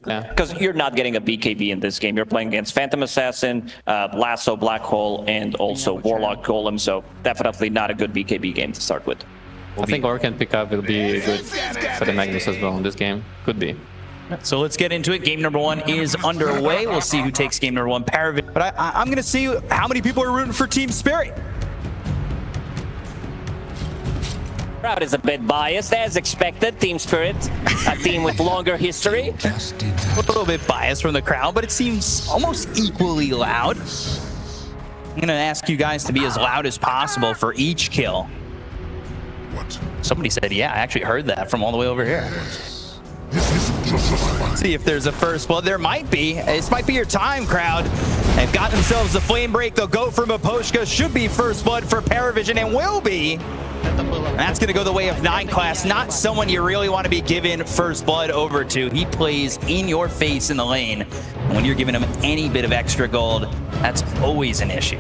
Yeah. Because you're not getting a BKB in this game. You're playing against Phantom Assassin, Lasso, Black Hole, and also Warlock Golem. So definitely not a good BKB game to start with. I think Orc and pickup will be good for the Magnus as well in this game. Could be. So let's get into it. Game number 1 is underway. We'll see who takes game number 1. PARIVISION. But I'm going to see how many people are rooting for Team Spirit. Crowd is a bit biased, as expected. Team Spirit, a team with longer history. A little bit biased from the crowd, but it seems almost equally loud. I'm going to ask you guys to be as loud as possible for each kill. What? Somebody said, yeah, I actually heard that from all the way over here. See if there's a first blood. There might be. This might be your time, crowd. They've got themselves a flame break. They'll go for Miposhka. Should be first blood for PARIVISION and will be. That's going to go the way of 9 class. Not someone you really want to be giving first blood over to. He plays in your face in the lane. And when you're giving him any bit of extra gold, that's always an issue.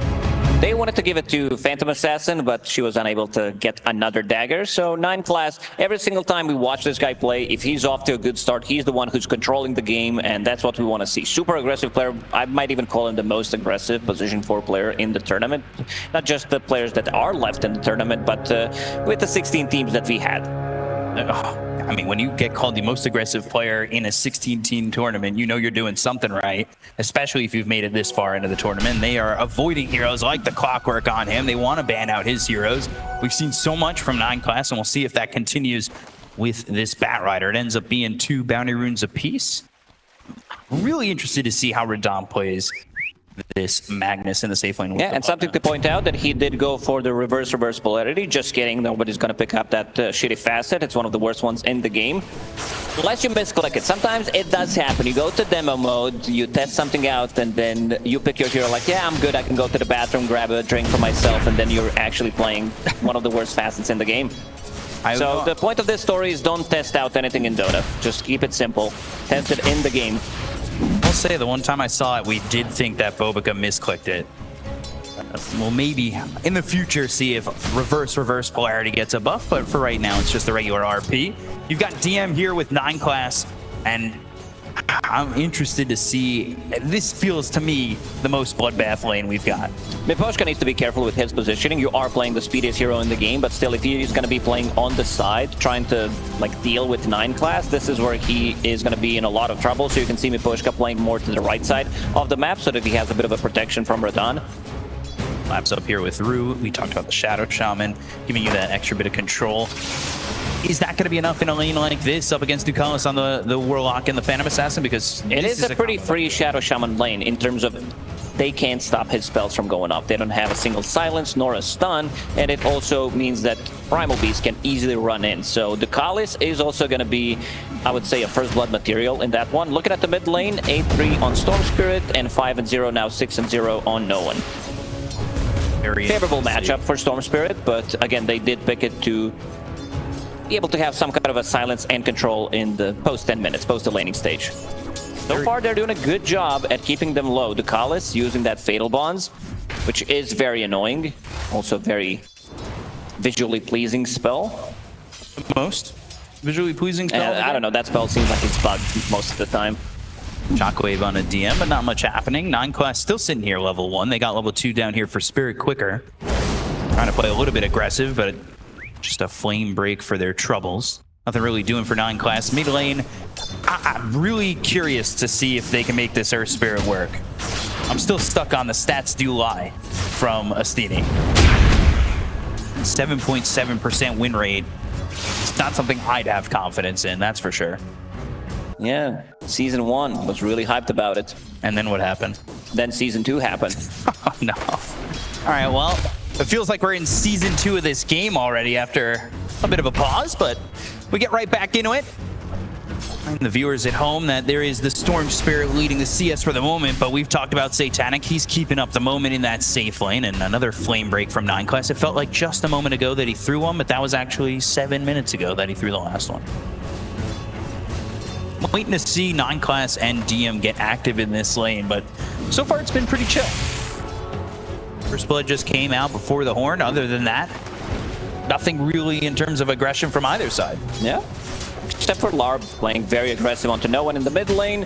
They wanted to give it to Phantom Assassin, but she was unable to get another dagger. So 9 class, every single time we watch this guy play, if he's off to a good start, he's the one who's controlling the game, and that's what we want to see. Super aggressive player. I might even call him the most aggressive position 4 player in the tournament. Not just the players that are left in the tournament, but with the 16 teams that we had. I mean, when you get called the most aggressive player in a 16-team tournament, you know you're doing something right, especially if you've made it this far into the tournament. They are avoiding heroes like the clockwork on him. They want to ban out his heroes. We've seen so much from 9 class, and we'll see if that continues with this Bat Rider. It ends up being 2 bounty runes apiece. Really interested to see how Radon plays this Magnus in the safe lane. Yeah, and something to point out that he did go for the reverse polarity. Just kidding, nobody's going to pick up that shitty facet. It's one of the worst ones in the game. Unless you misclick it. Sometimes it does happen. You go to demo mode, you test something out, and then you pick your hero like, yeah, I'm good, I can go to the bathroom, grab a drink for myself, and then you're actually playing one of the worst facets in the game. So the point of this story is don't test out anything in Dota. Just keep it simple. Test it in the game. I'll say the one time I saw it, we did think that Bobica misclicked it. We'll maybe in the future see if reverse polarity gets a buff, but for right now it's just the regular RP. You've got DM here with 9 class, and I'm interested to see. This feels to me the most bloodbath lane we've got. Miposhka needs to be careful with his positioning. You are playing the speediest hero in the game, but still, if he is going to be playing on the side, trying to like deal with 9 class, this is where he is going to be in a lot of trouble. So you can see Miposhka playing more to the right side of the map so that he has a bit of a protection from Radon. Labs up here with Rue. We talked about the Shadow Shaman, giving you that extra bit of control. Is that going to be enough in a lane like this up against Ducalis on the Warlock and the Phantom Assassin? Because it is a pretty free Shadow Shaman lane in terms of they can't stop his spells from going off. They don't have a single silence nor a stun, and it also means that Primal Beast can easily run in. So Ducalis is also going to be, I would say, a first blood material in that one. Looking at the mid lane, 8-3 on Storm Spirit, and 5-0 now 6-0 on No One. Very favorable matchup for Storm Spirit, but again, they did pick it to be able to have some kind of a silence and control in the post 10 minutes, post the laning stage. So far, they're doing a good job at keeping them low. Ducalis using that Fatal Bonds, which is very annoying. Also very visually pleasing spell. Most visually pleasing spell? I don't know, that spell seems like it's bugged most of the time. Shockwave on a DM, but not much happening. 9 class still sitting here level 1. They got level 2 down here for Spirit quicker. Trying to play a little bit aggressive, but just a flame break for their troubles. Nothing really doing for 9 class. Mid lane, I'm really curious to see if they can make this Earth Spirit work. I'm still stuck on the stats do lie from Astini. 7.7% win rate. It's not something I'd have confidence in, that's for sure. Yeah, Season 1 was really hyped about it. And then what happened? Then Season 2 happened. Oh, no. All right, well, it feels like we're in Season 2 of this game already after a bit of a pause, but we get right back into it. And the viewers at home, that there is the Storm Spirit leading the CS for the moment, but we've talked about Satanic. He's keeping up the moment in that safe lane, and another flame break from 9 class. It felt like just a moment ago that he threw one, but that was actually 7 minutes ago that he threw the last one. Waiting to see 9 class and DM get active in this lane, but so far it's been pretty chill. First blood just came out before the horn. Other than that, nothing really in terms of aggression from either side. Yeah. except for Larb playing very aggressive onto no one in the mid lane.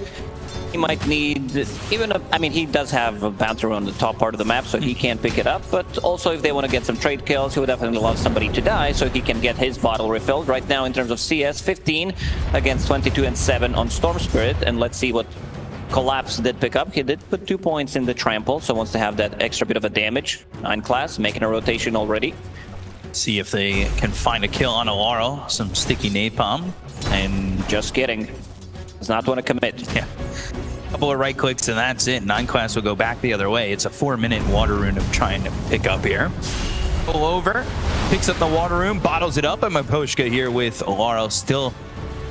He might need even a, I mean, he does have a bouncer on the top part of the map, so he can't pick it up. But also, if they want to get some trade kills, he would definitely love somebody to die so he can get his bottle refilled. Right now, in terms of CS, 15 against 22 and 7 on Storm Spirit. And let's see what Collapse did pick up. He did put 2 points in the trample, so wants to have that extra bit of a damage. 9 class, making a rotation already. See if they can find a kill on a Laurel. Some sticky napalm. And just kidding. Does not want to commit. Yeah. Couple of right clicks and that's it. 9 class will go back the other way. It's a 4-minute water rune I'm trying to pick up here. Pull over, picks up the water rune, bottles it up, and Miposhka here with Laurel still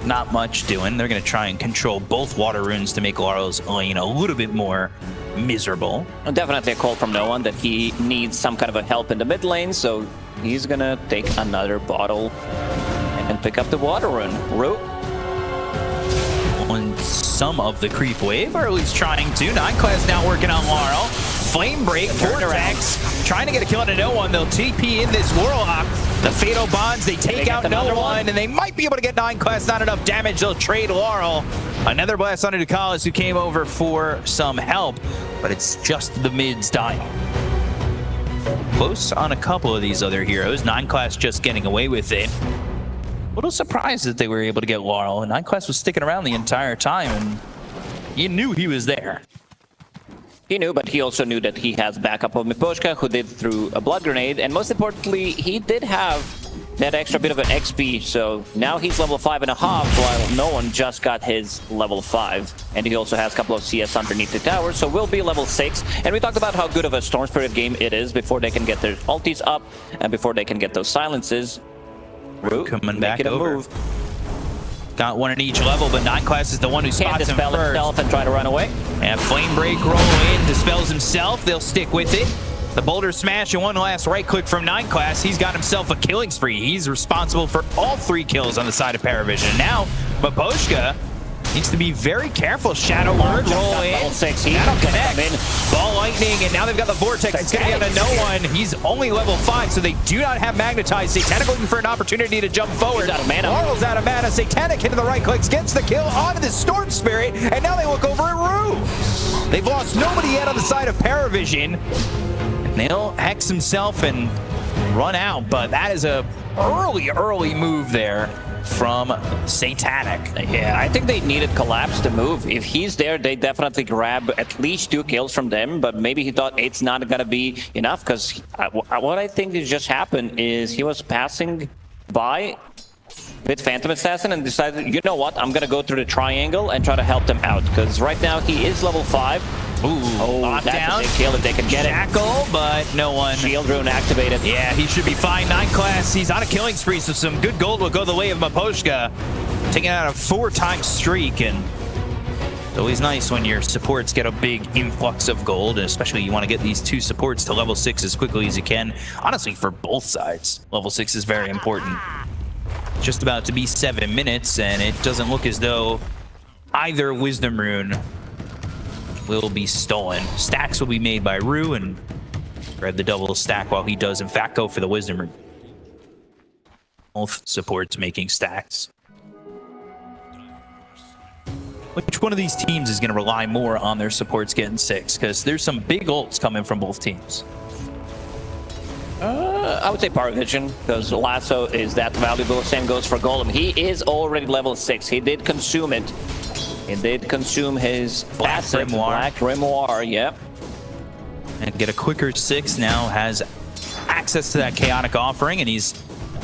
not much doing. They're going to try and control both water runes to make Laurel's lane a little bit more miserable. Definitely a call from no one that he needs some kind of a help in the mid lane, so he's going to take another bottle and pick up the water rune. Ru on some of the creep wave, or at least trying to. 9 class now working on Laurel. Flame break, Vortex, trying to get a kill into no one. They'll TP in this Warlock. The Fatal Bonds, they take out no one, and they might be able to get 9 class. Not enough damage, they'll trade Laurel. Another blast onto Ducalis, who came over for some help, but it's just the mids dying. Close on a couple of these other heroes. 9 class just getting away with it. A little surprised that they were able to get Laurel, and 9 class was sticking around the entire time, and you knew he was there. He knew, but he also knew that he has backup of Miposhka, who did through a blood grenade, and most importantly, he did have that extra bit of an XP, so now he's level 5.5, while no one just got his level 5. And he also has a couple of CS underneath the tower, so will be level 6. And we talked about how good of a Storm Spirit game it is before they can get their ultis up, and before they can get those silences. Ru coming back over. Move. Got one at each level, but 9 class is the one who spots him first. Himself and try to run away. And Flame Break roll in, dispels himself. They'll stick with it. The Boulder Smash and one last right click from 9 class. He's got himself a killing spree. He's responsible for all 3 kills on the side of PARIVISION. Now, Miposhka needs to be very careful. Shadow Word, roll in. Level 6. That'll connect. Ball Lightning, and now they've got the Vortex. It's going to get to no one. He's only level 5, so they do not have Magnetize. Satanic looking for an opportunity to jump forward. Out of mana. Laurel's out of mana. Satanic into the right clicks, gets the kill onto the Storm Spirit, and now they look over at Ru. They've lost nobody yet on the side of PARIVISION. They'll Hex himself and run out, but that is a early move there from Satanic. Yeah, I think they needed Collapse to move. If he's there, they definitely grab at least 2 kills from them, but maybe he thought it's not gonna be enough, because what I think has just happened is he was passing by with Phantom Assassin and decided, you know what, I'm gonna go through the triangle and try to help them out, because right now he is level 5. Ooh, that's a big kill if they can get Shackle, but no one. Shield rune activated. Yeah, he should be fine. 9 class, he's on a killing spree, so some good gold will go the way of Miposhka. Taking out a 4-time streak, and it's always nice when your supports get a big influx of gold, and especially you want to get these 2 supports to level 6 as quickly as you can. Honestly, for both sides, level 6 is very important. Just about to be 7 minutes, and it doesn't look as though either Wisdom Rune will be stolen. Stacks will be made by Ru, and grab the double stack while he does in fact go for the Wisdom Rune. Both supports making stacks. Which one of these teams is going to rely more on their supports getting 6? Because there's some big ults coming from both teams. I would say PARIVISION, because Lasso is that valuable. Same goes for Golem. He is already level 6. He did consume it. He did consume his Black Grimoire, yep. And get a quicker 6 now, has access to that Chaotic Offering, and he's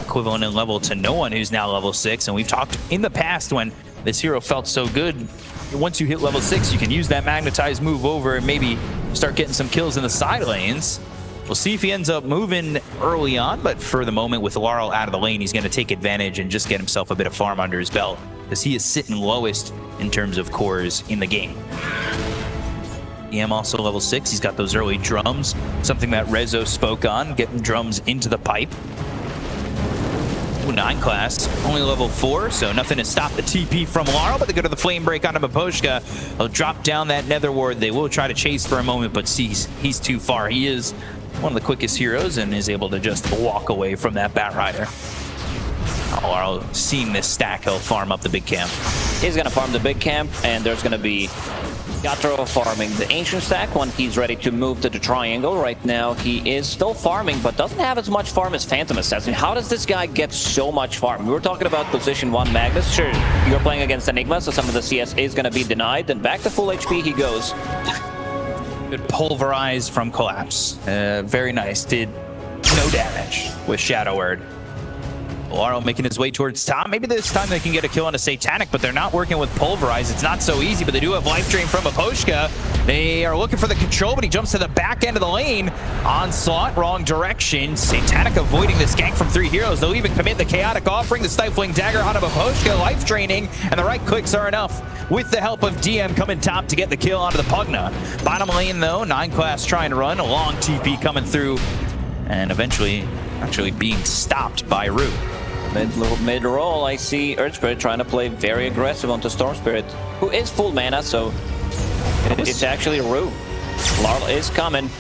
equivalent in level to no one who's now level 6. And we've talked in the past when this hero felt so good, once you hit level 6, you can use that Magnetize move over and maybe start getting some kills in the side lanes. We'll see if he ends up moving early on, but for the moment with Laurel out of the lane, he's going to take advantage and just get himself a bit of farm under his belt, because he is sitting lowest in terms of cores in the game. EM also level 6. He's got those early drums, something that Rezo spoke on, getting drums into the pipe. 9 class, only level 4, so nothing to stop the TP from Laurel, but they go to the Flame Break onto Miposhka. They'll drop down that Nether Ward. They will try to chase for a moment, but he's too far. He is one of the quickest heroes and is able to just walk away from that Bat Rider. Carl seeing this stack, he'll farm up the big camp. He's gonna farm the big camp, and there's gonna be Gatro farming the ancient stack when he's ready to move to the triangle. Right now, he is still farming, but doesn't have as much farm as Phantom Assassin. How does this guy get so much farm? We were talking about position 1 Magnus. Sure, you're playing against Enigma, so some of the CS is gonna be denied. Then back to full HP he goes. Good pulverize from Collapse. Very nice. Did no damage with Shadow Word. Laro making his way towards top. Maybe this time they can get a kill on a Satanic, but they're not working with Pulverize. It's not so easy, but they do have Life Drain from Aposhka. They are looking for the control, but he jumps to the back end of the lane. Onslaught, wrong direction. Satanic avoiding this gank from 3 heroes. They'll even commit the Chaotic Offering, the Stifling Dagger out of Aposhka. Life draining, and the right clicks are enough. With the help of DM coming top to get the kill onto the Pugna. Bottom lane though, 9 class trying to run. A long TP coming through, and eventually actually being stopped by Rue. Mid-roll, I see Earth Spirit trying to play very aggressive onto Storm Spirit, who is full mana, so it's actually Rue. Larl is coming.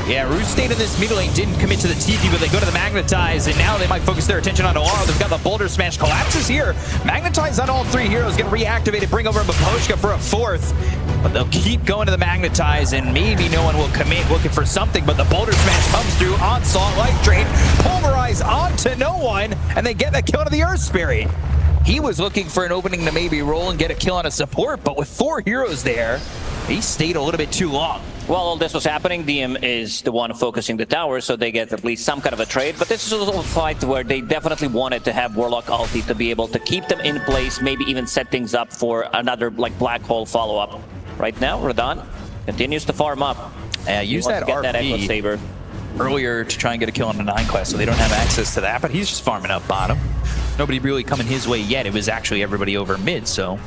Yeah, Rue stayed in this mid lane, didn't commit to the TP, but they go to the Magnetize, and now they might focus their attention on Laro. They've got the Boulder Smash. Collapses here. Magnetize on all 3 heroes, get reactivated, bring over Baposhka for a 4th. But they'll keep going to the Magnetize, and maybe no one will commit, looking for something, but the Boulder Smash comes through. Onslaught, Life Drain, Pulverize onto no one, and they get the kill to the Earth Spirit. He was looking for an opening to maybe roll and get a kill on a support, but with 4 heroes there, he stayed a little bit too long. While all this was happening, DM is the one focusing the tower, so they get at least some kind of a trade. But this is also a fight where they definitely wanted to have Warlock ulti to be able to keep them in place, maybe even set things up for another like black hole follow-up. Right now, Radon continues to farm up. Use that RP Saber earlier to try and get a kill on the 9 class, so they don't have access to that, but he's just farming up bottom. Nobody really coming his way yet. It was actually everybody over mid, so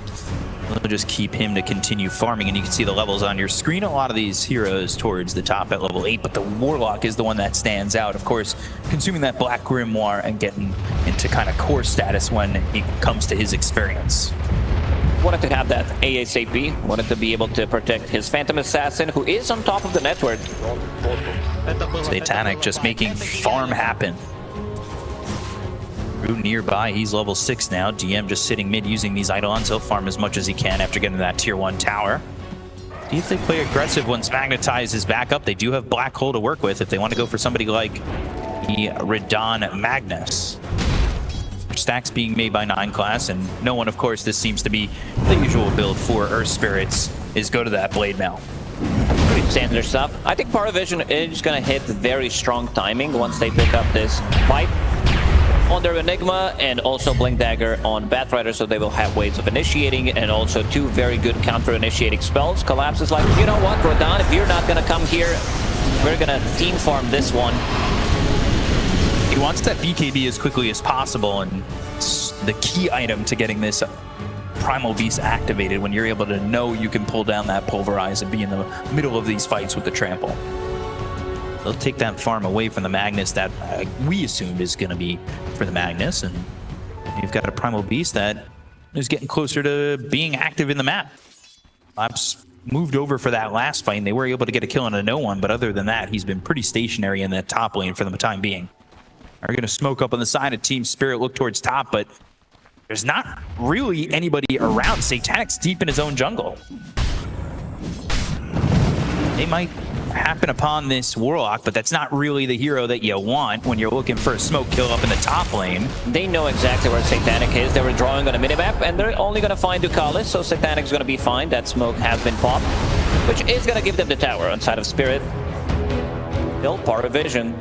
we'll just keep him to continue farming, and you can see the levels on your screen. A lot of these heroes towards the top at level 8, but the Warlock is the one that stands out. Of course, consuming that Black Grimoire and getting into kind of core status when it comes to his experience. Wanted to have that ASAP, wanted to be able to protect his Phantom Assassin, who is on top of the network. Satanic just making farm happen. Rue nearby, he's level 6 now. DM just sitting mid using these Eidolons. He'll farm as much as he can after getting that tier 1 tower. Do you think they play aggressive once Magnetize is back up? They do have Black Hole to work with if they want to go for somebody like the Radon Magnus. Stacks being made by 9 class, and no one, of course, this seems to be the usual build for Earth Spirits, is go to that Blade Mail. Pretty standard stuff. I think PARIVISION is going to hit very strong timing once they pick up this pipe on their Enigma and also Blink Dagger on Batrider, so they will have ways of initiating and also 2 very good counter-initiating spells. Collapse is like, you know what, Rodon, if you're not going to come here, we're going to team farm this one. He wants that BKB as quickly as possible, and the key item to getting this Primal Beast activated when you're able to know you can pull down that Pulverize and be in the middle of these fights with the Trample. They'll take that farm away from the Magnus that we assumed is going to be for the Magnus, and you've got a Primal Beast that is getting closer to being active in the map. Labs moved over for that last fight, and they were able to get a kill on a no one, but other than that, he's been pretty stationary in that top lane for the time being. Are going to smoke up on the side of Team Spirit, look towards top, but there's not really anybody around. Satanic's deep in his own jungle. They might happen upon this Warlock, but that's not really the hero that you want when you're looking for a smoke kill up in the top lane. They know exactly where Satanic is. They were drawing on a minimap, and they're only going to find Ducalis, so Satanic's going to be fine. That smoke has been popped, which is going to give them the tower on side of Spirit. Still PARIVISION.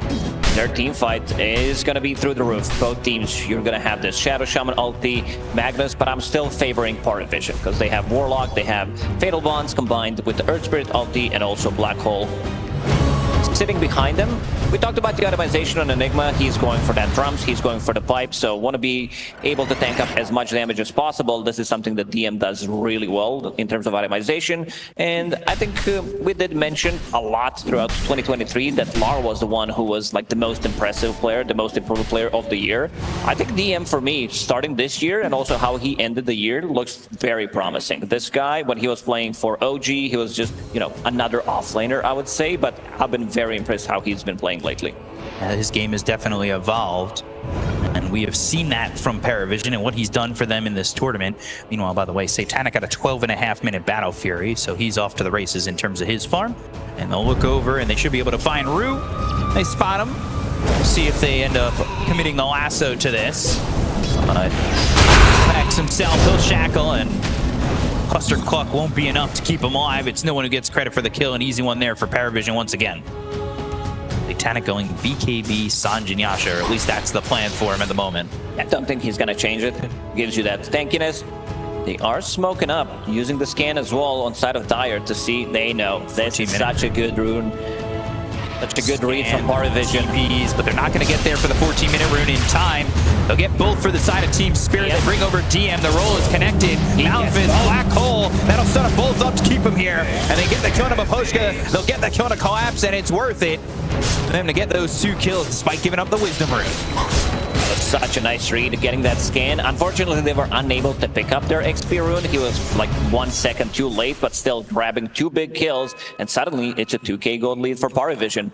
Their team fight is going to be through the roof. Both teams, you're going to have this Shadow Shaman ulti, Magnus, but I'm still favoring PARIVISION because they have Warlock, they have Fatal Bonds combined with the Earth Spirit ulti and also Black Hole sitting behind them. We talked about the itemization on Enigma. He's going for that drums, he's going for the pipe, so want to be able to tank up as much damage as possible. This is something that DM does really well in terms of itemization, and I think we did mention a lot throughout 2023 that Lar was the one who was like the most impressive player, the most improved player of the year. I think DM for me, starting this year and also how he ended the year, looks very promising. This guy, when he was playing for OG, he was just, you know, another offlaner, I would say, but I've been very impressed how he's been playing lately. His game has definitely evolved. And we have seen that from PARIVISION and what he's done for them in this tournament. Meanwhile, by the way, Satanic got a 12.5-minute Battle Fury, so he's off to the races in terms of his farm. And they'll look over, and they should be able to find Rue. They spot him. We'll see if they end up committing the lasso to this. But Max himself, he'll shackle, and Cluster Cluck won't be enough to keep him alive. It's no one who gets credit for the kill. An easy one there for PARIVISION once again. Satanic going BKB Sanjin Yasha, or at least that's the plan for him at the moment. I don't think he's going to change it. Gives you that tankiness. They are smoking up, using the scan as well on side of Dire to see. They know this is such a good rune. Such a good read from PARIVISION. But they're not going to get there for the 14-minute rune in time. They'll get both for the side of Team Spirit. They bring over DM. The roll is connected. Mountain, Black Hole. That'll set them both up to keep him here. And they get the kill to Maposhka. They'll get the kill to Collapse, and it's worth it for them to get those 2 kills despite giving up the Wisdom Rune. Such a nice read, getting that scan. Unfortunately, they were unable to pick up their XP rune. He was like 1 second too late, but still grabbing 2 big kills. And suddenly, it's a 2k gold lead for PARIVISION.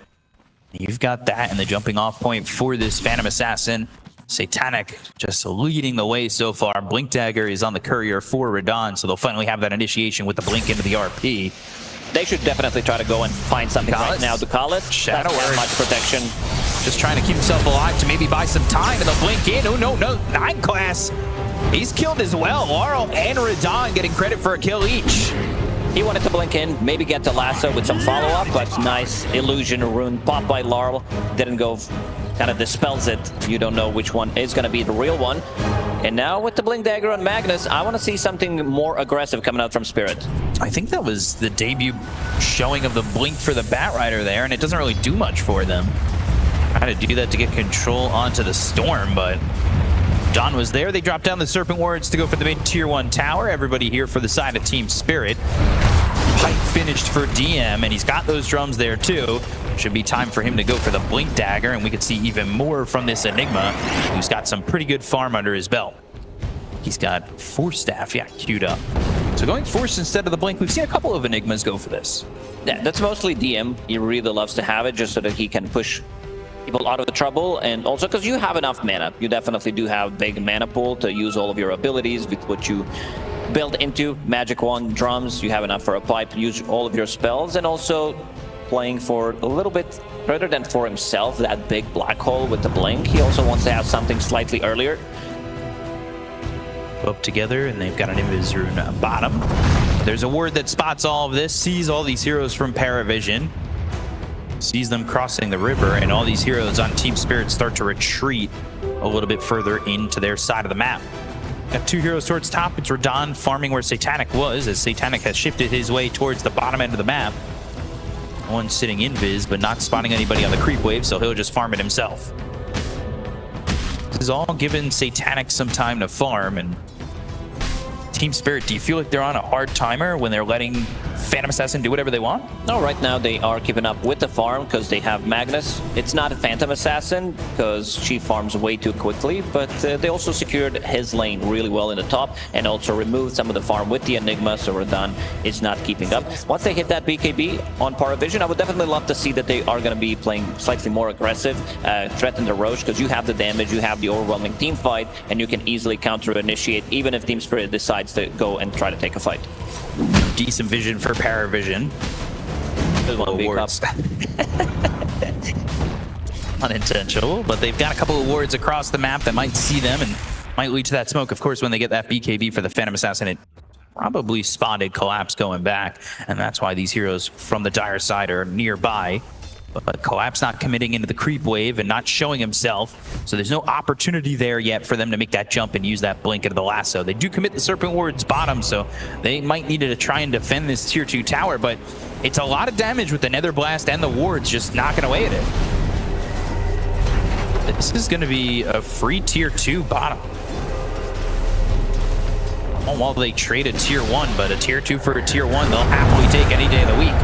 You've got that in the jumping off point for this Phantom Assassin. Satanic just leading the way so far. Blink Dagger is on the courier for Radon, so they'll finally have that initiation with the blink into the RP. They should definitely try to go and find something right now to call it. Shadow Word. Much protection. Just trying to keep himself alive to maybe buy some time, and they'll blink in. Oh, no, 9 class. He's killed as well. Laurel and Radon getting credit for a kill each. He wanted to blink in, maybe get to lasso with some follow-up, but nice illusion rune popped by Laurel. Didn't go, kind of dispels it. You don't know which one is going to be the real one. And now with the Blink Dagger on Magnus, I want to see something more aggressive coming out from Spirit. I think that was the debut showing of the blink for the Batrider there, and it doesn't really do much for them. Trying to do that to get control onto the Storm, but John was there. They dropped down the Serpent Wards to go for the mid tier 1 tower. Everybody here for the side of Team Spirit. Pike finished for DM, and he's got those drums there too. Should be time for him to go for the Blink Dagger, and we could see even more from this Enigma, who's got some pretty good farm under his belt. He's got Force Staff, queued up. So going Force instead of the Blink, we've seen a couple of Enigmas go for this. Yeah, that's mostly DM. He really loves to have it just so that he can push people out of the trouble, and also because you have enough mana. You definitely do have big mana pool to use all of your abilities with what you build into Magic Wand drums. You have enough for a pipe to use all of your spells, and also playing for a little bit further than for himself, that big black hole with the blink. He also wants to have something slightly earlier. Up together, and they've got an Invis rune bottom. There's a ward that spots all of this, sees all these heroes from PARIVISION, sees them crossing the river, and all these heroes on Team Spirit start to retreat a little bit further into their side of the map. Got 2 heroes towards top. It's Radon farming where Satanic was, as Satanic has shifted his way towards the bottom end of the map. One sitting invis, but not spotting anybody on the creep wave, so he'll just farm it himself. This is all giving Satanic some time to farm, and Team Spirit, do you feel like they're on a hard timer when they're letting Phantom Assassin do whatever they want? No, right now they are keeping up with the farm because they have Magnus. It's not a Phantom Assassin because she farms way too quickly, but they also secured his lane really well in the top and also removed some of the farm with the Enigma, so Radon is not keeping up. Once they hit that BKB on PARIVISION, I would definitely love to see that they are going to be playing slightly more aggressive, threaten the Roche, because you have the damage, you have the overwhelming team fight, and you can easily counter-initiate even if Team Spirit decides to go and try to take a fight. Decent vision for PARIVISION. Awards. Unintentional, but they've got a couple of wards across the map that might see them and might lead to that smoke. Of course, when they get that BKB for the Phantom Assassin, it probably spotted Collapse going back, and that's why these heroes from the Dire side are nearby. But Collapse not committing into the creep wave and not showing himself, so there's no opportunity there yet for them to make that jump and use that blink into the lasso. They do commit the Serpent Wards bottom, so they might need to try and defend this tier 2 tower, but it's a lot of damage with the Nether Blast and the wards just knocking away at it. This is going to be a free tier 2 bottom. Oh, well, they trade a tier 1, but a tier 2 for a tier 1 they'll happily take any day of the week.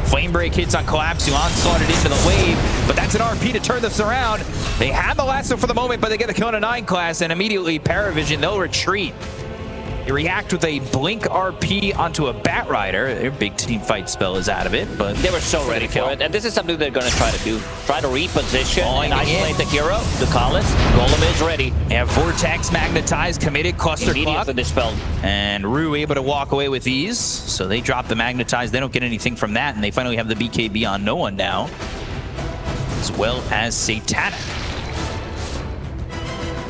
Flame Break hits on Collapse, who onslaughted into the wave, but that's an RP to turn this around. They had the lasso for the moment, but they get a kill in a 9 class, and immediately PARIVISION, they'll retreat. They react with a blink RP onto a Bat Rider. Their big team fight spell is out of it, but they were so ready for it. And this is something they're going to try to do. Try to reposition and isolate the hero. The Ducalis. Golem is ready. They have Vortex, Magnetized, Committed, Cluster Clock. Immediately dispelled. And Rue able to walk away with ease. So they drop the Magnetized. They don't get anything from that. And they finally have the BKB on no one now. As well as Satanic.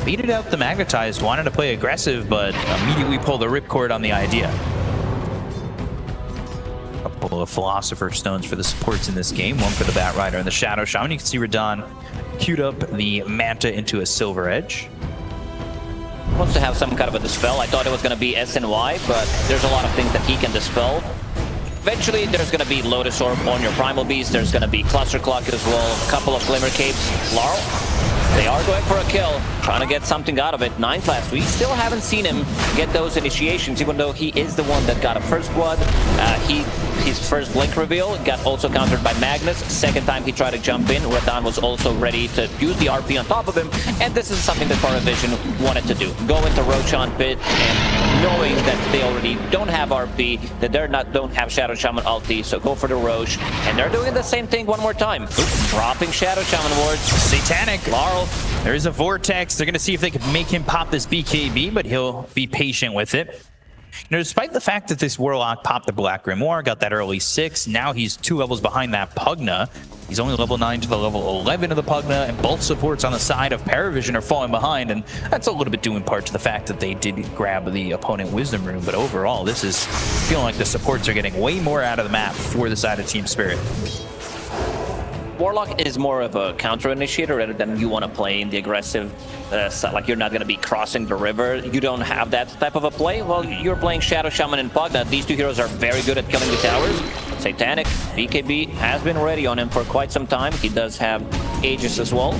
Beated out the Magnetized, wanted to play aggressive, but immediately pulled the ripcord on the idea. A couple of Philosopher Stones for the supports in this game. One for the Bat Rider and the Shadow Shaman. You can see Radon queued up the Manta into a Silver Edge. Wants to have some kind of a dispel. I thought it was going to be SNY, but there's a lot of things that he can dispel. Eventually, there's going to be Lotus Orb on your Primal Beast. There's going to be Cluster Clock as well. A couple of Glimmer Capes. Laurel. They are going for a kill, trying to get something out of it. 9 class, we still haven't seen him get those initiations, even though he is the one that got a first blood. His first blink reveal got also countered by Magnus. Second time he tried to jump in, Radon was also ready to use the RP on top of him. And this is something that PARIVISION wanted to do. Go into Roshan Pit, and knowing that they already don't have RP, that don't have Shadow Shaman ulti, so go for the Roche. And they're doing the same thing one more time. Dropping Shadow Shaman wards. Satanic. Laurel. There is a Vortex. They're going to see if they can make him pop this BKB, but he'll be patient with it. You know, despite the fact that this Warlock popped the Black Grimoire, got that early 6, now he's 2 levels behind that Pugna. He's only level 9 to the level 11 of the Pugna, and both supports on the side of PARIVISION are falling behind, and that's a little bit due in part to the fact that they did grab the opponent Wisdom Rune, but overall, this is feeling like the supports are getting way more out of the map for the side of Team Spirit. Warlock is more of a counter initiator rather than you want to play in the aggressive side. Like you're not going to be crossing the river. You don't have that type of a play. Well, you're playing Shadow Shaman and Pugna. These 2 heroes are very good at killing the towers. Satanic, BKB has been ready on him for quite some time. He does have Aegis as well.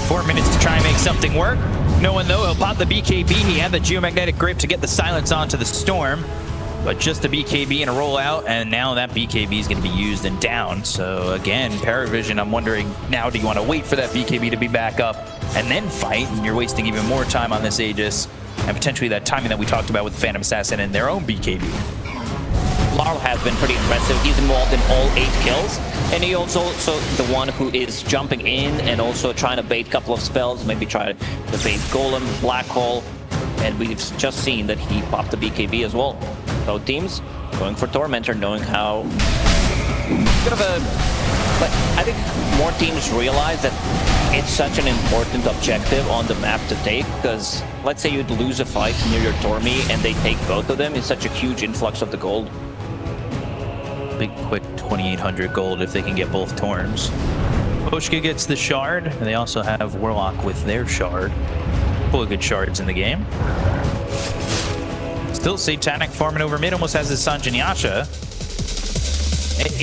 4 minutes to try and make something work. No one though, he'll pop the BKB. He had the Geomagnetic Grip to get the silence onto the Storm. But just a BKB and a rollout, and now that BKB is going to be used and down. So again, PARIVISION, I'm wondering now, do you want to wait for that BKB to be back up and then fight? And you're wasting even more time on this Aegis, and potentially that timing that we talked about with Phantom Assassin and their own BKB. Laurel has been pretty impressive. He's involved in all 8 kills, and he also the one who is jumping in and also trying to bait a couple of spells, maybe try to bait Golem, Black Hole, and we've just seen that he popped the BKB as well. Both teams going for Tormentor, knowing how bit of a... But I think more teams realize that it's such an important objective on the map to take, because let's say you'd lose a fight near your Tormi and they take both of them, it's such a huge influx of the gold. Big quick 2,800 gold if they can get both Torms. Boschke gets the Shard, and they also have Warlock with their Shard. Full of good shards in the game. Still Satanic farming over mid, almost has his Sanjin Yasha.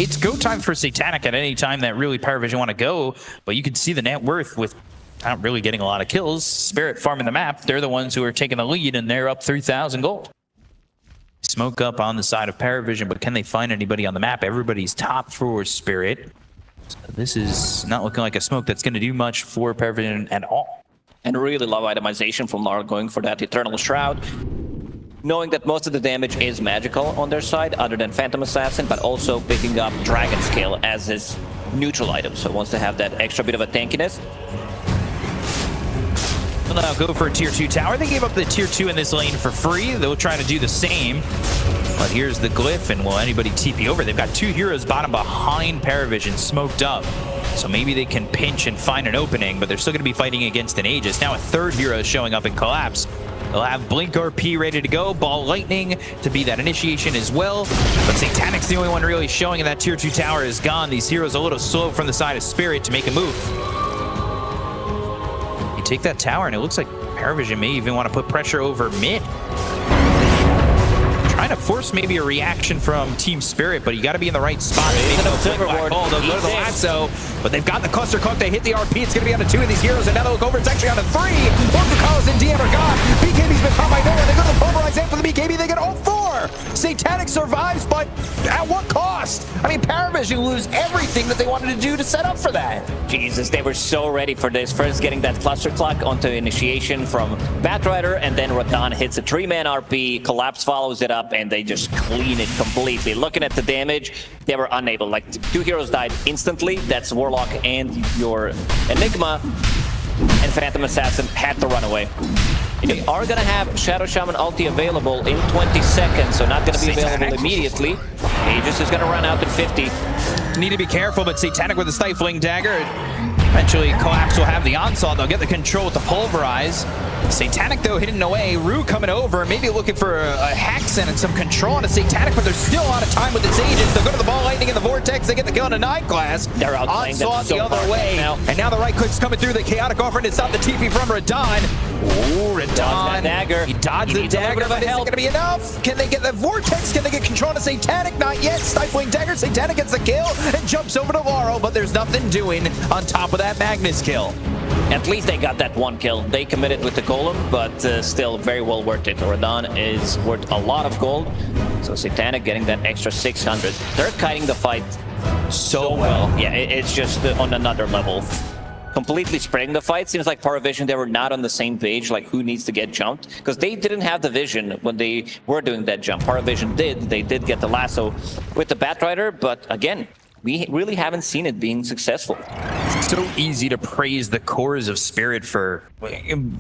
It's go time for Satanic at any time that really PARIVISION want to go, but you can see the net worth with not really getting a lot of kills. Spirit farming the map, they're the ones who are taking the lead, and they're up 3,000 gold. Smoke up on the side of PARIVISION, but can they find anybody on the map? Everybody's top for Spirit. So this is not looking like a smoke that's going to do much for PARIVISION at all. And really love itemization from Laurel going for that Eternal Shroud. Knowing that most of the damage is magical on their side, other than Phantom Assassin, but also picking up Dragon Scale as his neutral item. So wants to have that extra bit of a tankiness. They'll now go for a tier 2 tower. They gave up the tier 2 in this lane for free. They'll try to do the same. But here's the glyph, and will anybody TP over? They've got 2 heroes bottom behind PARIVISION, smoked up. So maybe they can pinch and find an opening, but they're still going to be fighting against an Aegis. Now a 3rd hero is showing up in Collapse. They'll have Blink RP ready to go, Ball Lightning to be that initiation as well. But Satanic's the only one really showing, and that tier 2 tower is gone. These heroes a little slow from the side of Spirit to make a move. You take that tower, and it looks like PARIVISION may even want to put pressure over mid. Trying to force maybe a reaction from Team Spirit, but you got to be in the right spot. They'll go to the lasso. But they've got the cluster cloak. They hit the RP. It's going to be on to 2 of these heroes, and now they look over. It's actually on to 3. Both the Carlos and DM are gone. BKB's been caught by no one. They go to the pulverize in for the BKB. They get all 4. Satanic survives, but at what cost? I mean, PARIVISION lose everything that they wanted to do to set up for that. Jesus, they were so ready for this. First getting that cluster clock onto initiation from Batrider, and then Radahn hits a 3-man RP, Collapse follows it up, and they just clean it completely. Looking at the damage, they were unable. Like, 2 heroes died instantly. That's Warlock and your Enigma, and Phantom Assassin had to run away. They are going to have Shadow Shaman ulti available in 20 seconds, so not going to be available immediately. Aegis is going to run out in 50. Need to be careful, but Satanic with the Stifling Dagger. Eventually, Collapse will have the onslaught. They'll get the control with the Pulverize. Satanic, though, hidden away. Rue coming over, maybe looking for a Hex and some control on a Satanic, but they're still out of time with its Aegis. They'll go to the Ball Lightning in the Vortex. They get the kill on a 9 class. They're outplaying them onslaught so the other way. now. And now the right click's coming through. The Chaotic offering to stop the TP from Radahn. Ooh, Radahn. Dagger. He dodged the dagger, but is it going to be enough? Can they get the Vortex? Can they get control on Satanic? Not yet. Stifling Dagger. Satanic gets the kill and jumps over to Laurel, but there's nothing doing on top of that Magnus kill. At least they got that 1 kill. They committed with the Golem, but still very well worth it. Radahn is worth a lot of gold, so Satanic getting that extra 600. They're kiting the fight so well. Yeah, it's just on another level. Completely spreading the fight. Seems like PARIVISION, they were not on the same page, like who needs to get jumped, because they didn't have the vision when they were doing that jump. PARIVISION did. They did get the lasso with the Batrider, but again, we really haven't seen it being successful. It's so easy to praise the cores of Spirit for,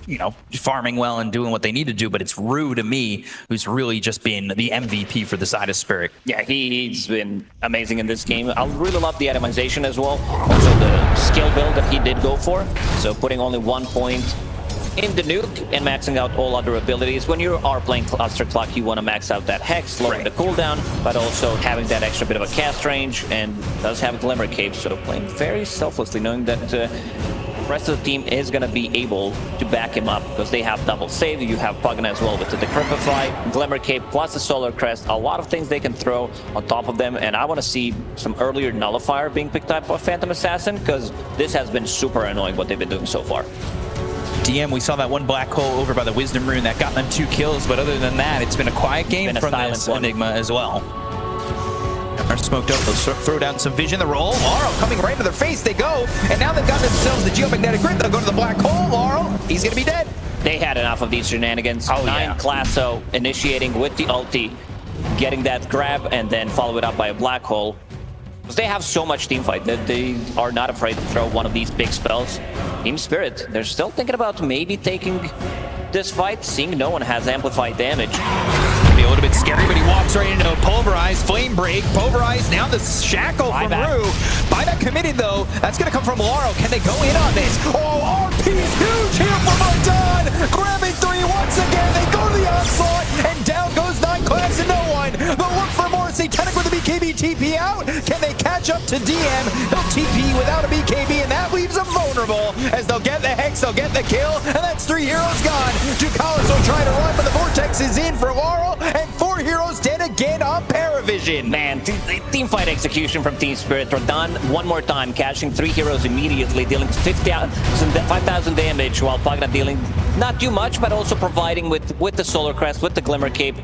you know, farming well and doing what they need to do, but it's Rue to me, who's really just been the MVP for the side of Spirit. Yeah, he's been amazing in this game. I really love the atomization as well. Also the skill build that he did go for. So putting only 1 point in the nuke and maxing out all other abilities. When you are playing Cluster Clock, you want to max out that Hex, lower the cooldown, but also having that extra bit of a cast range, and does have Glimmer Cape, so playing very selflessly, knowing that the rest of the team is going to be able to back him up, because they have double save. You have Pugna as well with the Decrepify, Glimmer Cape, plus the Solar Crest. A lot of things they can throw on top of them, and I want to see some earlier Nullifier being picked up by Phantom Assassin, because this has been super annoying what they've been doing so far. DM, we saw that one black hole over by the Wisdom Rune that got them 2 kills, but other than that, it's been a quiet game from this Enigma as well. Are smoked up, they'll throw down some vision, the roll. Laurel coming right into their face, they go, and now they've got themselves the Geomagnetic Grid. They'll go to the black hole. Laurel, he's gonna be dead. They had enough of these shenanigans. Oh, 9 Classo initiating with the ulti, getting that grab, and then follow it up by a black hole. Because they have so much team fight that they are not afraid to throw one of these big spells. Team Spirit, they're still thinking about maybe taking this fight, seeing no one has amplified damage. Be a little bit scary, but he walks right into a Pulverize, Flame Break, Pulverize, now the Shackle from Rue. Buyback committed though, that's gonna come from Laurel. Can they go in on this? Oh, RP is huge here for Radahn! Grabbing 3 once again, they go to the onslaught, and down goes 9 class and no one. They'll look for more. Satanic with a BKB TP out. Can they catch up to DM? He'll TP without a BKB, and that leaves them vulnerable, as they'll get the Hex, they'll get the kill, and that's 3 heroes gone. Ducalis will try to run, but the Vortex is in for Laurel, and 4 heroes dead again on PARIVISION. Man, team fight execution from Team Spirit. Radahn one more time, catching 3 heroes immediately, dealing 5,000 damage, while Pugna dealing not too much, but also providing with the Solar Crest, with the Glimmer Cape.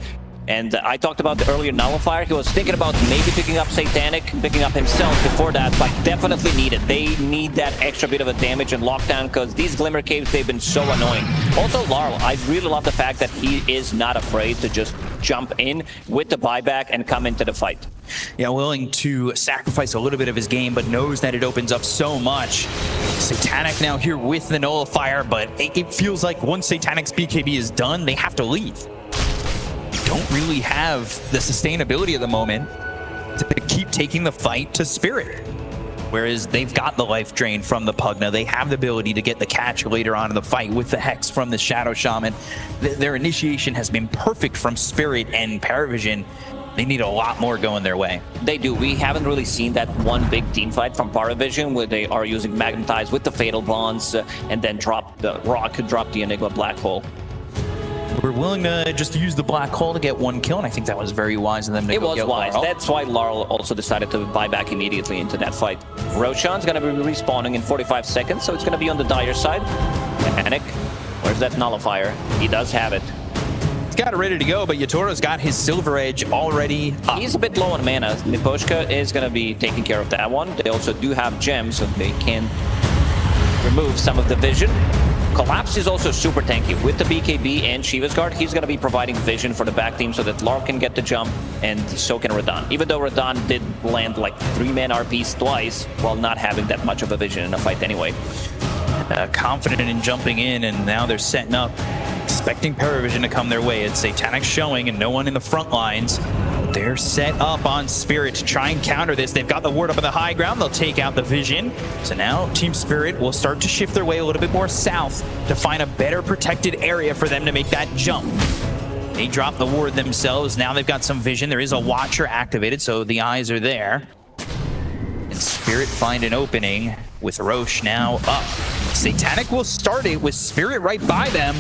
And I talked about the earlier Nullifier. He was thinking about maybe picking up Satanic, picking up himself before that, but definitely need it. They need that extra bit of a damage and lockdown, because these Glimmer Caves, they've been so annoying. Also, Laurel, I really love the fact that he is not afraid to just jump in with the buyback and come into the fight. Yeah, willing to sacrifice a little bit of his game, but knows that it opens up so much. Satanic now here with the Nullifier, but it feels like once Satanic's BKB is done, they have to leave. Don't really have the sustainability at the moment to keep taking the fight to Spirit. Whereas they've got the life drain from the Pugna. They have the ability to get the catch later on in the fight with the Hex from the Shadow Shaman. Their initiation has been perfect from Spirit, and PARIVISION, they need a lot more going their way. They do. We haven't really seen that one big team fight from PARIVISION where they are using Magnetize with the Fatal Bonds and then drop the Rock, drop the Enigma Black Hole. We're willing to just use the black hole to get one kill, and I think that was very wise of them to It go was get wise. Laurel. That's why Laurel also decided to buy back immediately into that fight. Roshan's gonna be respawning in 45 seconds, so it's gonna be on the dire side. Panic. Where's that nullifier? He does have it. He's got it ready to go, but Yatoro's got his Silver Edge already up. He's a bit low on mana. Miposhka is gonna be taking care of that one. They also do have gems, so they can remove some of the vision. Collapse is also super tanky. With the BKB and Shiva's Guard, he's going to be providing vision for the back team so that Laurel can get the jump, and so can Radon. Even though Radon did land like 3-man RPs twice while not having that much of a vision in a fight anyway. Confident in jumping in, and now they're setting up, expecting PARIVISION to come their way. It's Satanic showing and no one in the front lines. They're set up on Spirit to try and counter this. They've got the ward up on the high ground. They'll take out the vision. So now Team Spirit will start to shift their way a little bit more south to find a better protected area for them to make that jump. They drop the ward themselves. Now they've got some vision. There is a Watcher activated, so the eyes are there. And Spirit find an opening with Roche now up. Satanic will start it with Spirit right by them.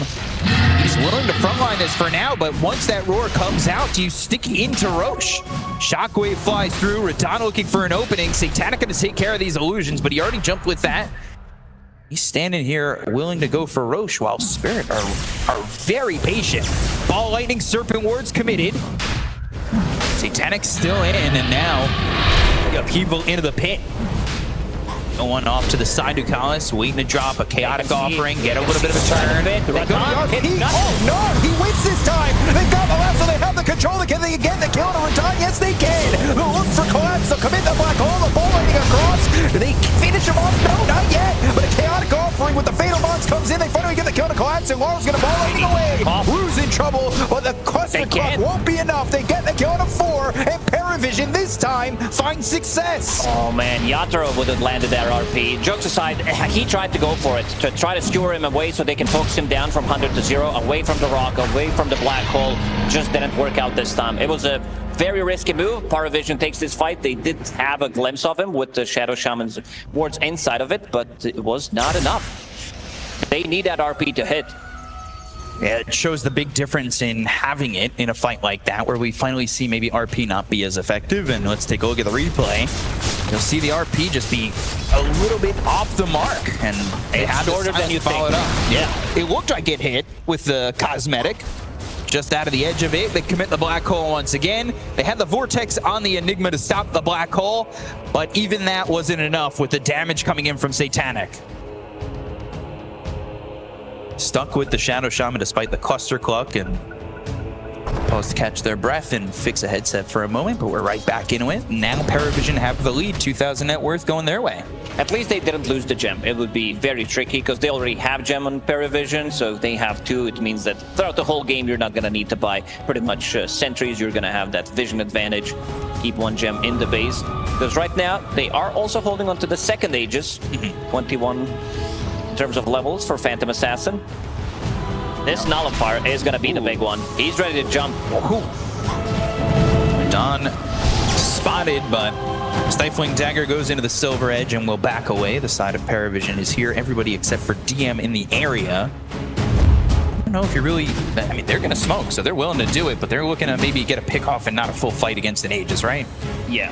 He's willing to frontline this for now, but once that roar comes out, do you stick into Roche? Shockwave flies through, Radon looking for an opening. Satanic going to take care of these illusions, but he already jumped with that. He's standing here willing to go for Roche while Spirit are very patient. Ball Lightning Serpent Wards committed. Satanic still in, and now we got people into the pit. Going off to the side, Ducalis, waiting to drop a chaotic offering, get a little bit of a turn. Oh no, he wins this time! They've got the left, so they have the control. Can they get the kill on Radon? Yes, they can! They'll look for Collapse, they'll commit the black hole, the ball lightning across. Do they finish him off? No, not yet! But a chaotic offering with the Fatal Box comes in, they finally get the kill to Collapse, and Laurel's gonna ball lightning away. Wu's in trouble, but the cluster clock won't be enough. They get the kill to 4, and PARIVISION this time finds success. Oh man, Yatoro would have landed that RP. Jokes aside, he tried to go for it, to try to skewer him away so they can focus him down from 100 to 0, away from the rock, away from the black hole. Just didn't work out this time. It was a very risky move. PARIVISION takes this fight. They did have a glimpse of him with the Shadow Shaman's wards inside of it, but it was not enough. They need that RP to hit. Yeah, it shows the big difference in having it in a fight like that, where we finally see maybe RP not be as effective. And let's take a look at the replay. You'll see the RP just be a little bit off the mark, and it had shorter than you follow think. it up. Yeah, it looked like it hit with the cosmetic. Just out of the edge of it, they commit the black hole once again. They had the vortex on the Enigma to stop the black hole, but even that wasn't enough with the damage coming in from Satanic. Stuck with the Shadow Shaman despite the cluster cluck, and pause to catch their breath and fix a headset for a moment, but we're right back into it. Now PARIVISION have the lead, 2,000 net worth going their way. At least they didn't lose the gem. It would be very tricky because they already have gem on PARIVISION, so if they have 2, it means that throughout the whole game you're not going to need to buy pretty much sentries. You're going to have that vision advantage. Keep 1 gem in the base. Because right now they are also holding on to the second Aegis, 21 in terms of levels for Phantom Assassin. This nullifier is going to be the big one. He's ready to jump. Don spotted, but Stifling Dagger goes into the Silver Edge and will back away. The side of PARIVISION is here. Everybody except for DM in the area. I don't know if you're really... I mean, they're going to smoke, so they're willing to do it, but they're looking to maybe get a pick off and not a full fight against an Aegis, right? Yeah.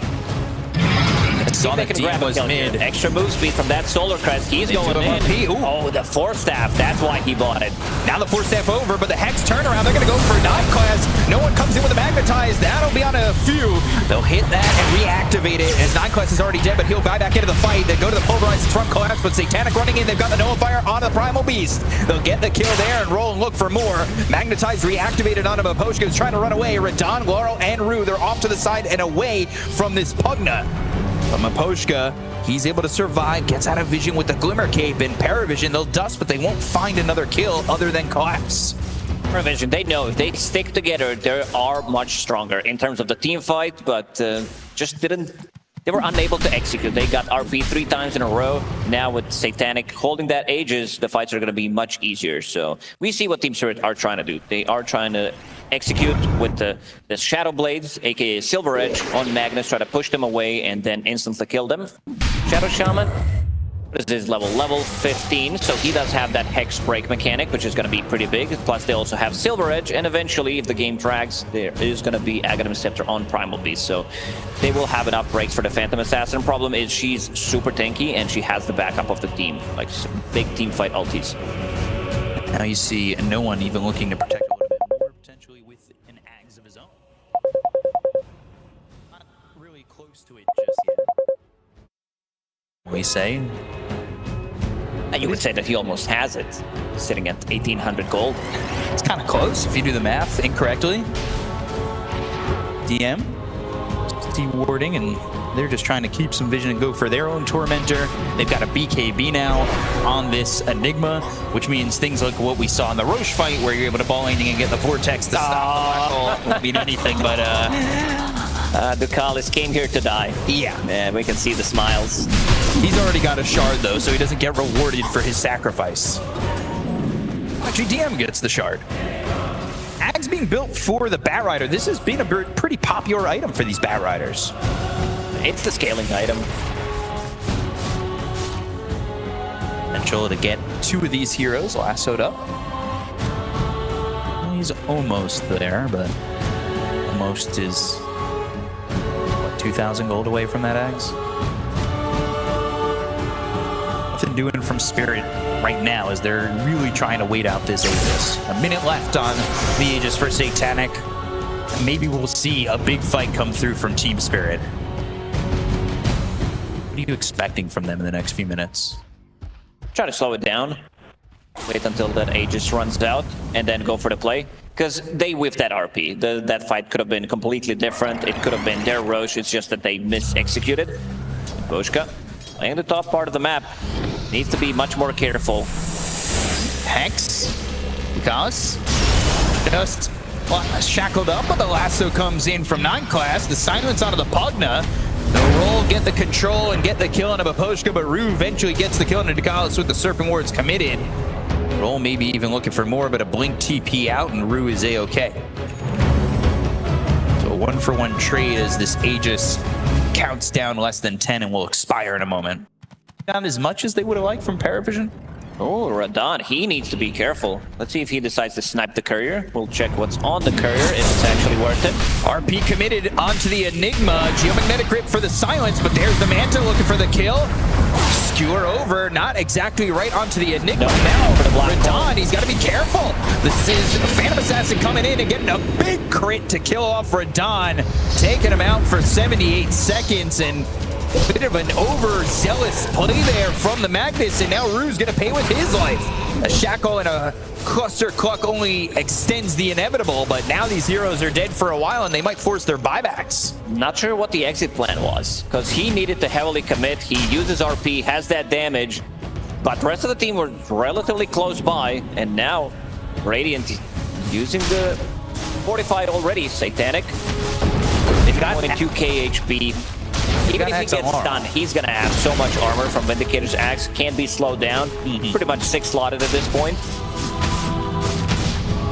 Saw that DM was mid. Extra move speed from that Solar Crest. He's going in. Oh, the Force Staff. That's why he bought it. Now the Force Staff over, but the Hex turnaround, they're going to go for 9 class. No one comes in with a Magnetize. That'll be on a few. They'll hit that and reactivate it as 9 class is already dead, but he'll buy back into the fight. They go to the Pulverized from Collapse, but Satanic running in. They've got the Nullifier on the Primal Beast. They'll get the kill there and roll and look for more. Magnetize reactivated onto Miposhka, who's trying to run away. Radon, Laurel, and Rue, they're off to the side and away from this Pugna. But Miposhka, he's able to survive, gets out of vision with the Glimmer Cape, and PARIVISION, they'll dust, but they won't find another kill other than Collapse. PARIVISION, they know if they stick together, they are much stronger in terms of the team fight, but just didn't... They were unable to execute. They got RP 3 times in a row. Now with Satanic holding that Aegis, the fights are going to be much easier. So we see what Team Spirit are trying to do. They are trying to execute with the Shadow Blades, aka Silver Edge, on Magnus, try to push them away and then instantly kill them. Shadow Shaman, This is level 15, so he does have that Hex Break mechanic, which is going to be pretty big. Plus, they also have Silver Edge, and eventually, if the game drags, there is going to be Aghanim Scepter on Primal Beast. So they will have enough breaks for the Phantom Assassin. Problem is, she's super tanky, and she has the backup of the team, like big team fight ultis. Now you see no one even looking to protect a little bit more, potentially with an Ags of his own. Not really close to it just yet. We say. And you would say that he almost has it, sitting at 1,800 gold. It's kind of close if you do the math incorrectly. DM, T-warding, and they're just trying to keep some vision and go for their own Tormentor. They've got a BKB now on this Enigma, which means things like what we saw in the Roche fight, where you're able to ball landing and get the Vortex to stop the black hole. Won't mean anything, but Ducalis came here to die. yeah. We can see the smiles. He's already got a shard though, so he doesn't get rewarded for his sacrifice. Actually, DM gets the shard. Ags being built for the Bat Rider. This has been a pretty popular item for these Bat Riders. It's the scaling item. Potential to get two of these heroes lassoed up. He's almost there, but almost is what, 2,000 gold away from that Ags. Nothing doing from Spirit right now as they're really trying to wait out this Aegis. A minute left on the Aegis for Satanic. Maybe we'll see a big fight come through from Team Spirit. What are you expecting from them in the next few minutes? Try to slow it down. Wait until that Aegis runs out, and then go for the play. Because they whiffed that RP. That fight could have been completely different. It could have been their Roche. It's just that they mis-executed. Boshka, playing the top part of the map, needs to be much more careful. Hex, Gauss, just shackled up, but the lasso comes in from 9 class. The silence onto the Pugna. The roll, get the control, and get the kill on a Baposhka, but Rue eventually gets the kill on a Ducalis with the Serpent Wards committed. Roll maybe even looking for more, but a blink TP out, and Rue is A-okay. So a 1-for-1 trade as this Aegis counts down less than 10 and will expire in a moment. Not as much as they would have liked from PARIVISION. Oh, Radon, he needs to be careful. Let's see if he decides to snipe the courier. We'll check what's on the courier, if it's actually worth it. RP committed onto the Enigma. Geomagnetic grip for the silence, but there's the Manta looking for the kill. Skewer over, not exactly right onto the Enigma. Now, Radon, he's got to be careful. This is Phantom Assassin coming in and getting a big crit to kill off Radon, taking him out for 78 seconds, and a bit of an overzealous play there from the Magnus, and now Rue's gonna pay with his life. A shackle and a cluster cluck only extends the inevitable, but now these heroes are dead for a while and they might force their buybacks. Not sure what the exit plan was, because he needed to heavily commit. He uses RP, has that damage, but the rest of the team were relatively close by, and now Radiant using the fortified already. Satanic. They've got 22k HP. Even if he gets stunned, he's going to have so much armor from Vindicator's Axe. Can't be slowed down. Pretty much 6-slotted at this point.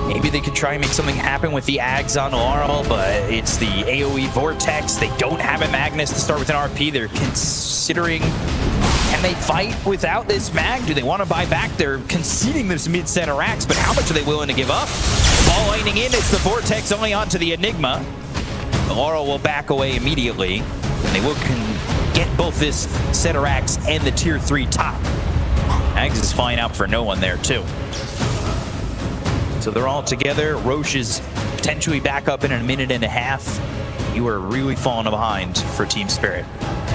Maybe they could try and make something happen with the Ags on Laurel, but it's the AoE Vortex. They don't have a Magnus to start with an RP. They're considering, can they fight without this Mag? Do they want to buy back? They're conceding this mid-center Axe, but how much are they willing to give up? Ball lining in, it's the Vortex only onto the Enigma. The Laurel will back away immediately. And they will get both this center Axe and the tier 3 top. Ags is flying out for no one there too. So they're all together. Roche is potentially back up in a minute and a half. You are really falling behind for Team Spirit.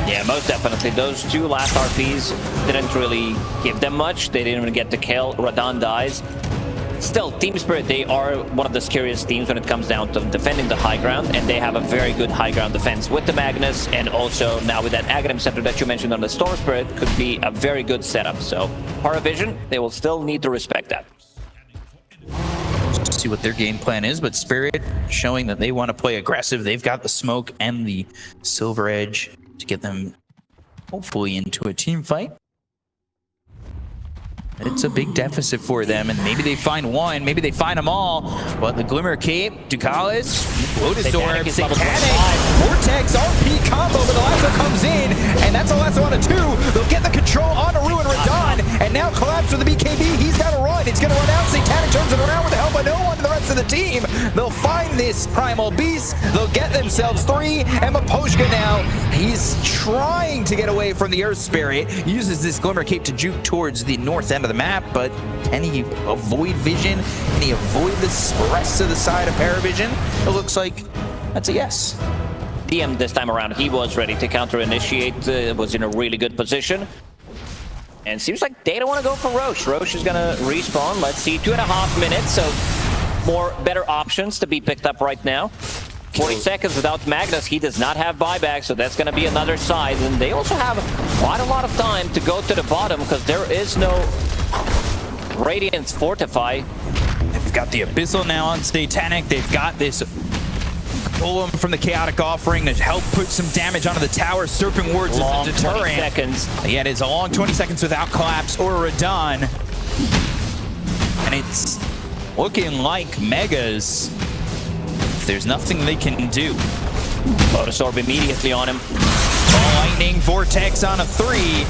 Yeah, most definitely. Those two last RPs didn't really give them much. They didn't even get the kill. Radon dies. Still, Team Spirit, they are one of the scariest teams when it comes down to defending the high ground, and they have a very good high ground defense with the Magnus, and also now with that Aghanim Scepter that you mentioned on the Storm Spirit could be a very good setup. So, PARIVISION, they will still need to respect that. See what their game plan is, but Spirit showing that they want to play aggressive. They've got the smoke and the Silver Edge to get them hopefully into a team fight. It's a big deficit for them, and maybe they find one, maybe they find them all. But the Glimmer Cape, Ducalis, Lotus Orb, Satanic, Vortex, RP combo, but the lasso comes in, and that's a lasso on a 2. They'll get the control on Aru and Radon, and now Collapse with the BKB. He's got to run. It's going to run out. Satanic turns it around with the help of no one and the rest of the team. They'll find this Primal Beast. They'll get themselves 3. And Maposhka now, he's trying to get away from the Earth Spirit. Uses this Glimmer Cape to juke towards the north end of the map, but can he avoid vision? Can he avoid the rest of the side of PARIVISION? It looks like that's a yes. DM this time around, he was ready to counter initiate, was in a really good position. And seems like they don't want to go for Roche. Roche is gonna respawn. Let's see, 2.5 minutes, so better options to be picked up right now. 40 seconds without Magnus. He does not have buyback, so that's going to be another side. And they also have quite a lot of time to go to the bottom because there is no Radiance Fortify. They've got the Abyssal now on Satanic. They've got this Golem from the Chaotic Offering to help put some damage onto the tower. Serpent Wards is a deterrent. 20 seconds. Yeah, it is a long 20 seconds without Collapse or Radon. And it's looking like Megas. There's nothing they can do. Lotus Orb immediately on him. Lightning Vortex on a 3.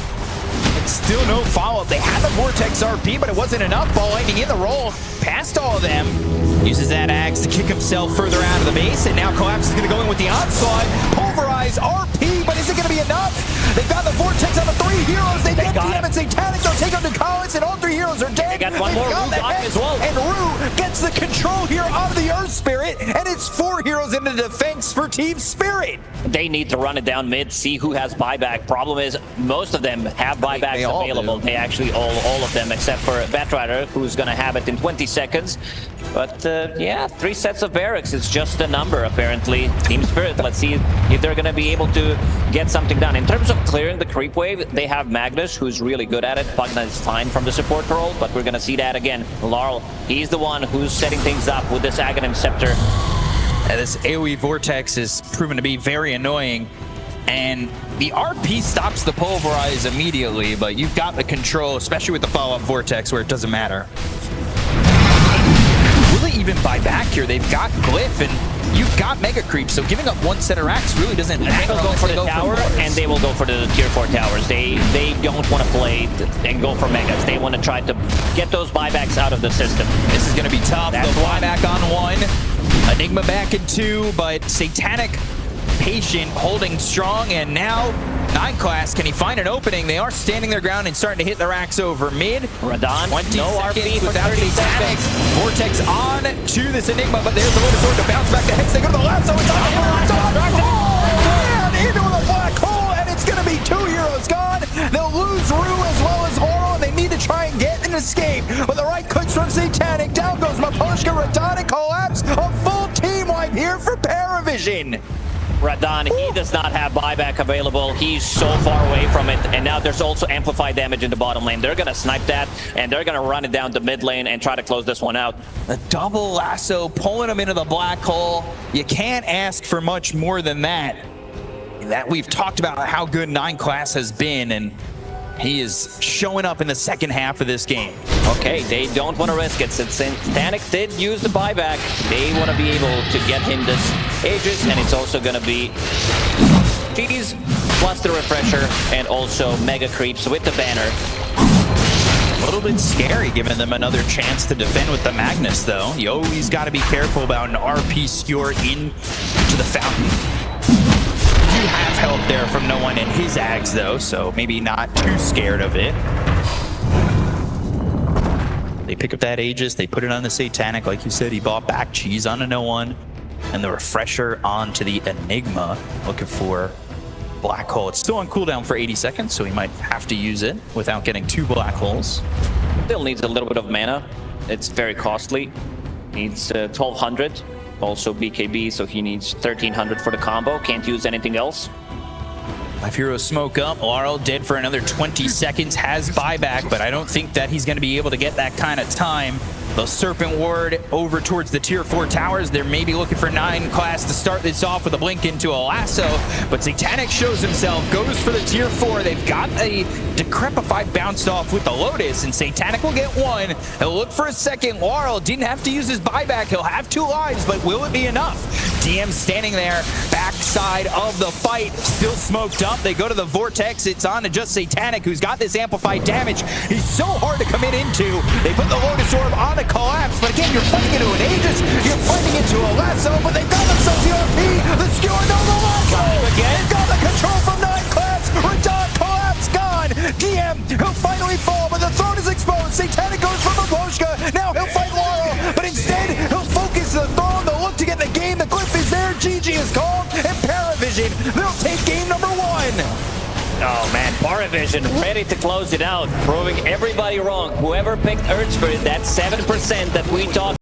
It's still no follow-up. They had the Vortex RP, but it wasn't enough. Ball Lightning in the roll, past all of them. Uses that axe to kick himself further out of the base, and now Collapse is going to go in with the onslaught. Pulverize RP, but is it going to be enough? They've got the Vortex on the 3 heroes. They get DM and Satanic. They'll take them to Collins, and all 3 heroes are dead. They got one more. Rue got as well. And Rue gets the control here out of the Earth Spirit, and it's 4 heroes into defense for Team Spirit. They need to run it down mid, see who has buyback. Problem is, most of them have buybacks available. They actually all of them, except for Batrider, who's going to have it in 20 seconds. But yeah, 3 sets of barracks. It's just a number, apparently. Team Spirit, let's see if they're going to be able to get something done. In terms of clearing the creep wave, they have Magnus, who's really good at it. Pugna is fine from the support role, but we're going to see that again. Larl, he's the one who's setting things up with this Aghanim Scepter. And this AoE Vortex is proven to be very annoying. And the RP stops the Pulverize immediately, but you've got the control, especially with the follow-up Vortex, where it doesn't matter. Will they even buy back here? They've got Glyph, and you've got Mega Creep, so giving up 1 set of racks really doesn't matter. They'll go for the tower, and they will go for the tier 4 towers. They don't want to play and go for Megas. They want to try to get those buybacks out of the system. This is going to be tough. They'll buy back on 1, Enigma back in 2, but Satanic patient, holding strong, and now 9 class, can he find an opening? They are standing their ground and starting to hit the racks over mid. Radon, 20 no RP without 30 Satanic. seconds. Vortex on to this Enigma, but there's the Lotus Orb to bounce back to Hex. They go to the left, so it's on into the black hole, and it's going to be 2 heroes gone. They'll lose Rue as well as Oro, and they need to try and get an escape. But the right clicks from Satanic. Down goes Maposhka, Radon, and Collapse. A full team wipe here for PARIVISION. Radon, he does not have buyback available. He's so far away from it. And now there's also amplified damage in the bottom lane. They're going to snipe that, and they're going to run it down to mid lane and try to close this one out. A double lasso pulling him into the black hole. You can't ask for much more than that. That we've talked about how good 9 class has been, and he is showing up in the second half of this game. Okay, they don't want to risk it. Since Satanic did use the buyback, they want to be able to get him this Aegis, and it's also going to be Cheese plus the Refresher and also Mega Creeps with the banner. A little bit scary giving them another chance to defend with the Magnus, though. You always got to be careful about an RP skewer into the fountain. You have help there from no one in his Ags, though, so maybe not too scared of it. They pick up that Aegis, they put it on the Satanic. Like you said, he bought back Cheese on a no one, and the Refresher onto the Enigma, looking for Black Hole. It's still on cooldown for 80 seconds, so he might have to use it without getting 2 black holes. Still needs a little bit of mana. It's very costly. Needs 1200. Also BKB, so he needs 1300 for the combo. Can't use anything else. Life Hero smoke up. Laurel dead for another 20 seconds. Has buyback, but I don't think that he's going to be able to get that kind of time. The Serpent Ward over towards the tier 4 towers. They're maybe looking for 9 class to start this off with a blink into a lasso, but Satanic shows himself, goes for the tier 4. They've got a Decrepified bounced off with the Lotus, and Satanic will get 1. He'll look for a second. Laurel didn't have to use his buyback. He'll have 2 lives, but will it be enough? DM standing there, backside of the fight, still smoked up. They go to the Vortex. It's on to just Satanic, who's got this amplified damage. He's so hard to commit into. They put the Lotus Orb on a collapse, but again, you're fighting into an Aegis, you're fighting into a lasso, but they've got themselves the RP, the skewer, no, the lasso! They've got the control from 9 class, Radon collapse, gone! DM, he'll finally fall, but the throne is exposed. Satanic goes for Maboshka, now he'll fight Laurel, but instead, he'll focus the throne, they'll look to get the game, the glyph is there, GG is called, and PARIVISION, they'll take game number 1! Oh man, PARIVISION ready to close it out, proving everybody wrong. Whoever picked Earth Spirit, that 7% that we talked